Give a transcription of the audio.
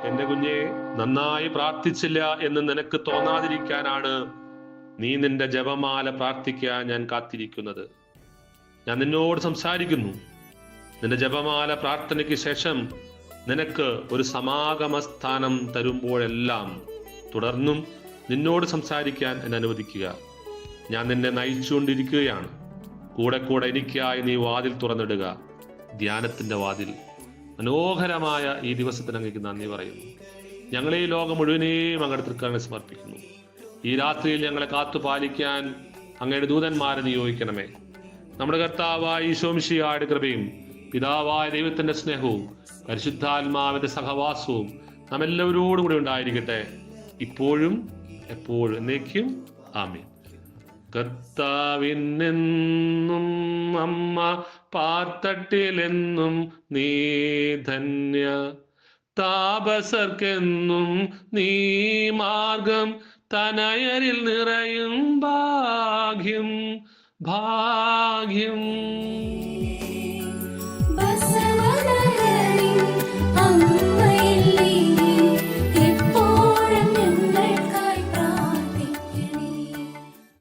എന്റെ കുഞ്ഞെ, നന്നായി പ്രാർത്ഥിച്ചില്ല എന്ന് നിനക്ക് തോന്നാതിരിക്കാനാണ് നീ നിന്റെ ജപമാല പ്രാർത്ഥിക്കാൻ ഞാൻ കാത്തിരിക്കുന്നത്. ഞാൻ നിന്നോട് സംസാരിക്കുന്നു. നിന്റെ ജപമാല പ്രാർത്ഥനയ്ക്ക് ശേഷം നിനക്ക് ഒരു സമാഗമ സ്ഥാനം തരുമ്പോഴെല്ലാം തുടർന്നും നിന്നോട് സംസാരിക്കാൻ എന്നെ അനുവദിക്കുക. ഞാൻ നിന്നെ നയിച്ചുകൊണ്ടിരിക്കുകയാണ്. കൂടെ കൂടെ എനിക്കായി നീ വാതിൽ തുറന്നിടുക. ധ്യാനത്തിന്റെ വാതിൽ. മനോഹരമായ ഈ ദിവസത്തിന് അങ്ങേക്ക് നന്ദി പറയുന്നു. ഞങ്ങളെ ഈ ലോകം മുഴുവനെയും അങ്ങയുടെ തൃക്കരങ്ങളിൽ സമർപ്പിക്കുന്നു. ഈ രാത്രിയിൽ ഞങ്ങളെ കാത്തു പാലിക്കാൻ അങ്ങയുടെ ദൂതന്മാരെ നിയോഗിക്കണമേ. നമ്മുടെ കർത്താവായ ഈശോ മിശിഹായുടെ കൃപയും പിതാവായ ദൈവത്തിന്റെ സ്നേഹവും പരിശുദ്ധാത്മാവിന്റെ സഹവാസവും നാം എല്ലാവരോടും കൂടി ഉണ്ടായിരിക്കട്ടെ, ഇപ്പോഴും എപ്പോഴും എന്നേക്കും. ആമേൻ. കർത്താവിനെന്നും അമ്മ പാർത്തട്ടിലെന്നും നീ ധന്യ, താപസർക്കെന്നും നീ മാർഗം, തനയരിൽ നിറയും ഭാഗ്യം ഭാഗ്യം.